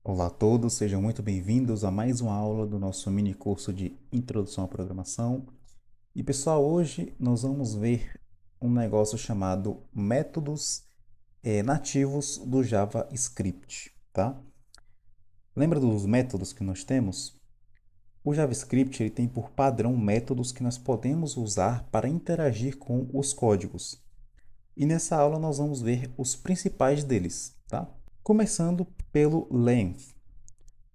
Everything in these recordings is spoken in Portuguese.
Olá a todos, sejam muito bem-vindos a mais uma aula do nosso mini curso de Introdução à Programação. E pessoal, hoje nós vamos ver um negócio chamado métodos nativos do JavaScript, tá? Lembra dos métodos que nós temos? O JavaScript ele tem por padrão métodos que nós podemos usar para interagir com os códigos. E nessa aula nós vamos ver os principais deles, tá? Começando pelo length.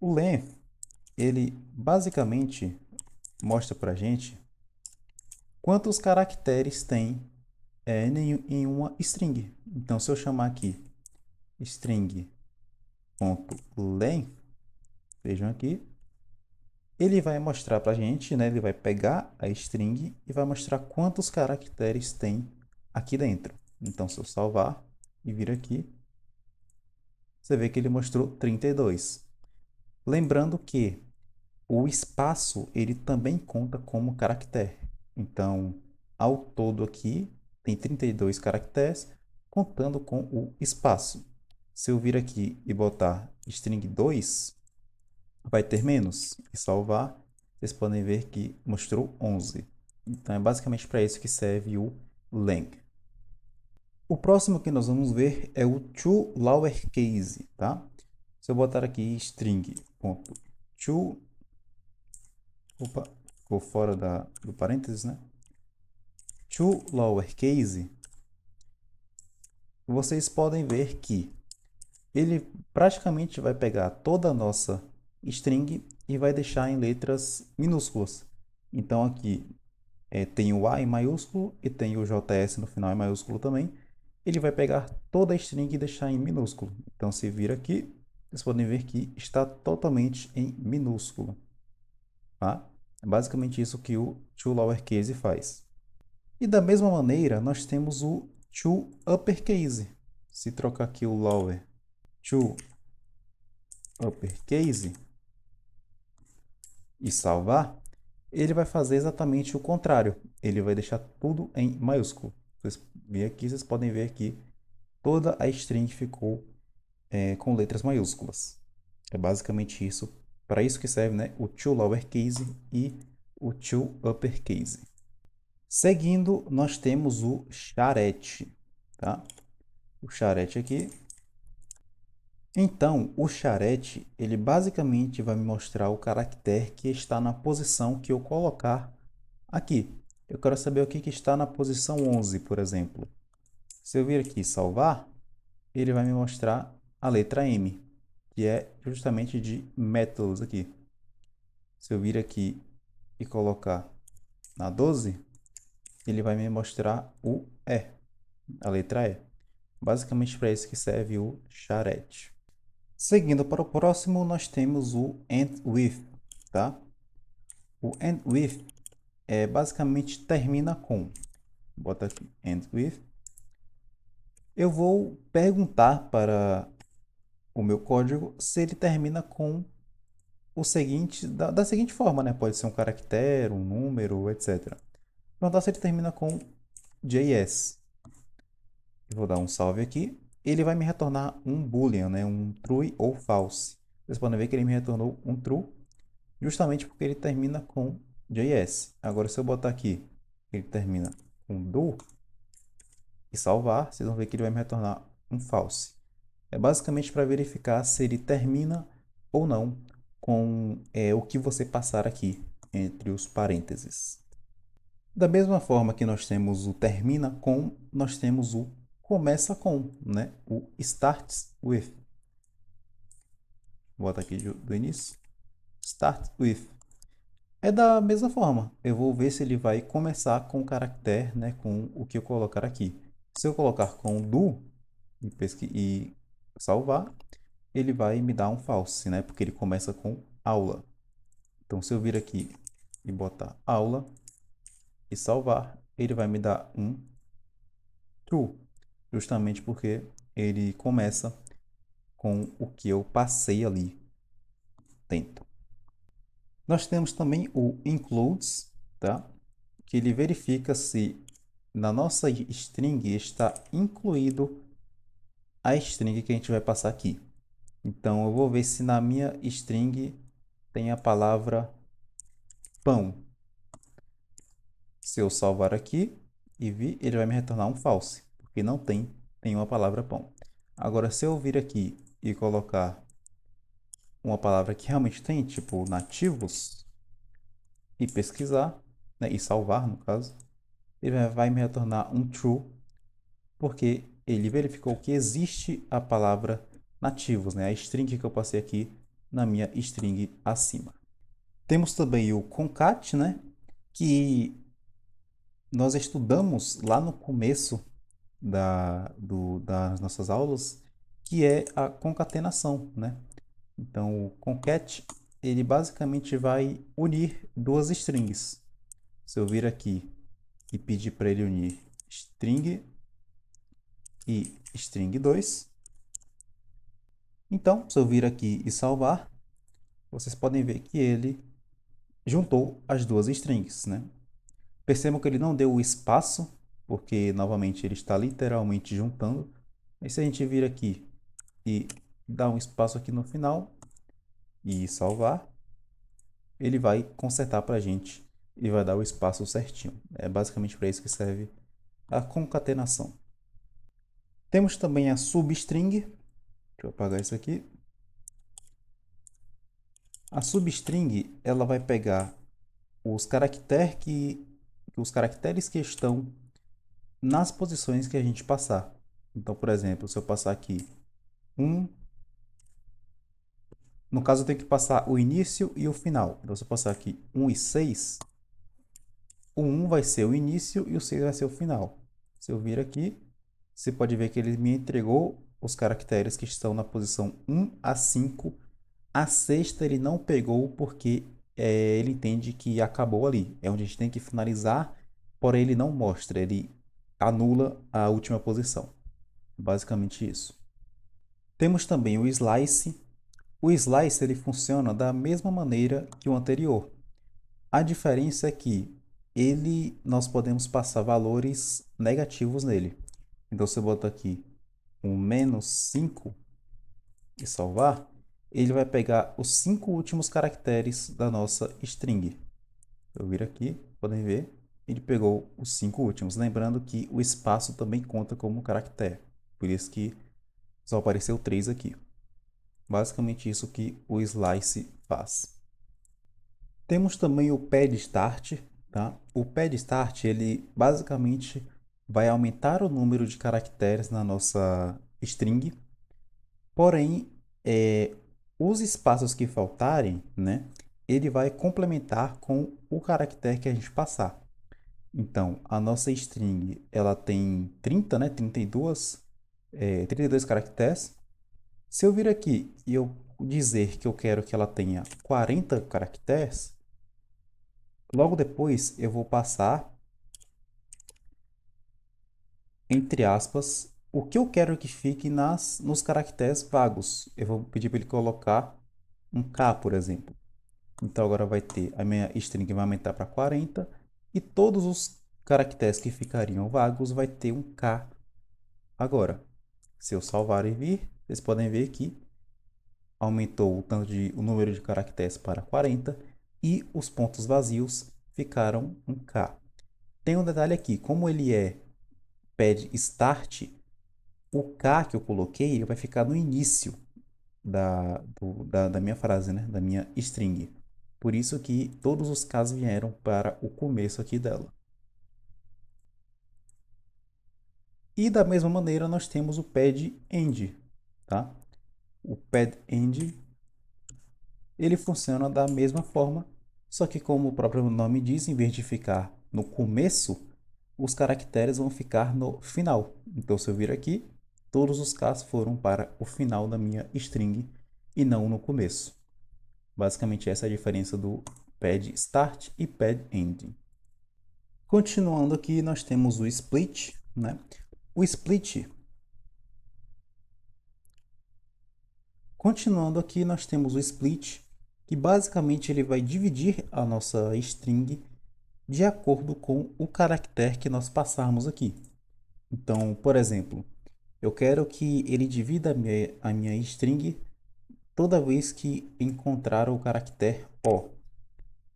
O length ele basicamente mostra para a gente quantos caracteres tem em uma string. Então, se eu chamar aqui string.length, vejam aqui, ele vai mostrar para a gente, né? Ele vai pegar a string e vai mostrar quantos caracteres tem aqui dentro. Então, se eu salvar e vir aqui, você vê que ele mostrou 32. Lembrando que o espaço ele também conta como caractere. Então, ao todo aqui tem 32 caracteres, contando com o espaço. Se eu vir aqui e botar string 2, vai ter menos. E salvar, vocês podem ver que mostrou 11. Então, é basicamente para isso que serve o len. O próximo que nós vamos ver é o toLowerCase, tá? Se eu botar aqui string.to, opa, ficou fora do parênteses, né? toLowerCase, vocês podem ver que ele praticamente vai pegar toda a nossa string e vai deixar em letras minúsculas. Então aqui tem o A em maiúsculo e tem o JS no final em maiúsculo também. Ele vai pegar toda a string e deixar em minúsculo. Então se vir aqui, vocês podem ver que está totalmente em minúsculo. Tá? É basicamente isso que o toLowerCase faz. E da mesma maneira, nós temos o toUpperCase. Se trocar aqui o lower toUpperCase e salvar, ele vai fazer exatamente o contrário. Ele vai deixar tudo em maiúsculo. Vocês veem aqui, vocês podem ver que toda a string ficou com letras maiúsculas. É basicamente isso. Para isso que serve, né, o toLowerCase e o toUpperCase. Seguindo, nós temos o charete, tá? O charete aqui. Então, o charete, ele basicamente vai me mostrar o caractere que está na posição que eu colocar aqui. Eu quero saber o que está na posição 11, por exemplo. Se eu vir aqui salvar, ele vai me mostrar a letra M, que é justamente de métodos aqui. Se eu vir aqui e colocar na 12, ele vai me mostrar o E, a letra E. Basicamente para isso que serve o charete. Seguindo para o próximo, nós temos o end with, tá? O end with basicamente termina com. Bota aqui end with. Eu vou perguntar para o meu código se ele termina com o seguinte, da seguinte forma, né? Pode ser um caractere, um número, etc. Perguntar se ele termina com JS. Eu vou dar um salve aqui. Ele vai me retornar um boolean, né? Um true ou false. Vocês podem ver que ele me retornou um true, justamente porque ele termina com JS. Agora, se eu botar aqui, ele termina com do e salvar, vocês vão ver que ele vai me retornar um false. É basicamente para verificar se ele termina ou não com o que você passar aqui entre os parênteses. Da mesma forma que nós temos o termina com, nós temos o começa com, né? O starts with. Vou botar aqui do início. Start with. É da mesma forma. Eu vou ver se ele vai começar com o caractere, né? Com o que eu colocar aqui. Se eu colocar com do e salvar, ele vai me dar um false, né? Porque ele começa com aula. Então, se eu vir aqui e botar aula e salvar, ele vai me dar um true, justamente porque ele começa com o que eu passei ali dentro. Nós temos também o includes, tá? Que ele verifica se na nossa string está incluído a string que a gente vai passar aqui. Então, eu vou ver se na minha string tem a palavra pão. Se eu salvar aqui e vir, ele vai me retornar um false, porque não tem nenhuma palavra pão. Agora, se eu vir aqui e colocar uma palavra que realmente tem, tipo nativos, e pesquisar, né, e salvar no caso, ele vai me retornar um true, porque ele verificou que existe a palavra nativos, né, a string que eu passei aqui na minha string acima. Temos também o concat, né, que nós estudamos lá no começo das nossas aulas, que é a concatenação, né? Então, o concat, ele basicamente vai unir duas strings. Se eu vir aqui e pedir para ele unir string e string 2, então, se eu vir aqui e salvar, vocês podem ver que ele juntou as duas strings, né? Percebam que ele não deu o espaço, porque, novamente, ele está literalmente juntando. Mas se a gente vir aqui e dar um espaço aqui no final e salvar, ele vai consertar para a gente e vai dar o espaço certinho. É basicamente para isso que serve a concatenação. Temos também a substring. Deixa eu apagar isso aqui. A substring, ela vai pegar os caracteres que estão nas posições que a gente passar. Então, por exemplo, se eu passar aqui no caso eu tenho que passar o início e o final. Então, se eu passar aqui 1 e 6, o 1 vai ser o início e o 6 vai ser o final. Se eu vir aqui, você pode ver que ele me entregou os caracteres que estão na posição 1 a 5. A sexta ele não pegou porque ele entende que acabou ali. É onde a gente tem que finalizar, porém ele não mostra, ele anula a última posição. Basicamente isso. Temos também o slice. O slice ele funciona da mesma maneira que o anterior. A diferença é que nós podemos passar valores negativos nele. Então, se eu botar aqui um -5 e salvar, ele vai pegar os 5 últimos caracteres da nossa string. Eu vir aqui, podem ver, ele pegou os 5 últimos. Lembrando que o espaço também conta como caractere. Por isso que só apareceu 3 aqui. Basicamente isso que o slice faz. Temos também o pad start, tá? O pad start, ele basicamente vai aumentar o número de caracteres na nossa string, porém, os espaços que faltarem, né, ele vai complementar com o caractere que a gente passar. Então, a nossa string, ela tem 30, né, 32 caracteres. Se eu vir aqui e eu dizer que eu quero que ela tenha 40 caracteres, logo depois eu vou passar, entre aspas, o que eu quero que fique nos caracteres vagos. Eu vou pedir para ele colocar um K, por exemplo. Então agora vai ter, a minha string vai aumentar para 40 e todos os caracteres que ficariam vagos vai ter um K agora. Se eu salvar e vir, vocês podem ver que aumentou o número de caracteres para 40 e os pontos vazios ficaram um K. Tem um detalhe aqui, como ele é pad start, o K que eu coloquei ele vai ficar no início da minha frase, né? Da minha string. Por isso que todos os Ks vieram para o começo aqui dela. E da mesma maneira nós temos o pad end, tá? O pad end ele funciona da mesma forma, só que como o próprio nome diz, em vez de ficar no começo, os caracteres vão ficar no final. Então, se eu vir aqui, todos os Ks foram para o final da minha string e não no começo. Basicamente, essa é a diferença do pad start e pad end. Continuando aqui, nós temos o split, né? O split. Continuando aqui, nós temos o split, que basicamente ele vai dividir a nossa string de acordo com o caractere que nós passarmos aqui. Então, por exemplo, eu quero que ele divida a minha string toda vez que encontrar o caractere O.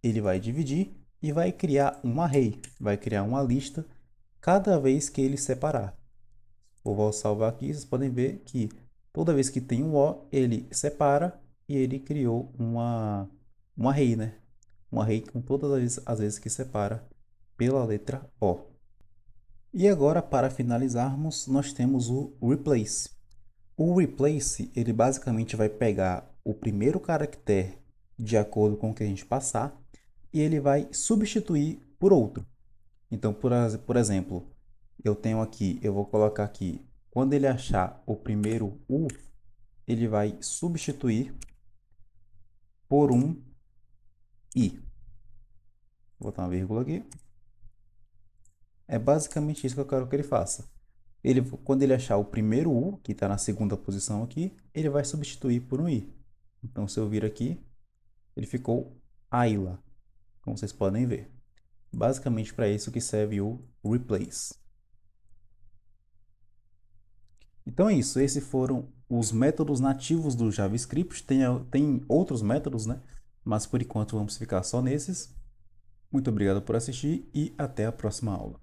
Ele vai dividir e vai criar um array, vai criar uma lista cada vez que ele separar. Vou salvar aqui, vocês podem ver que toda vez que tem um O, ele separa e ele criou um array, né? Um array com todas as vezes que separa pela letra O. E agora, para finalizarmos, nós temos o replace. O replace, ele basicamente vai pegar o primeiro caractere de acordo com o que a gente passar e ele vai substituir por outro. Então, por exemplo, eu tenho aqui, eu vou colocar aqui, quando ele achar o primeiro U, ele vai substituir por um I. Vou botar uma vírgula aqui. É basicamente isso que eu quero que ele faça. Quando ele achar o primeiro U, que está na segunda posição aqui, ele vai substituir por um I. Então, se eu vir aqui, ele ficou Ayla, como vocês podem ver. Basicamente para isso que serve o replace. Então é isso, esses foram os métodos nativos do JavaScript. Tem outros métodos, né? Mas por enquanto vamos ficar só nesses. Muito obrigado por assistir e até a próxima aula.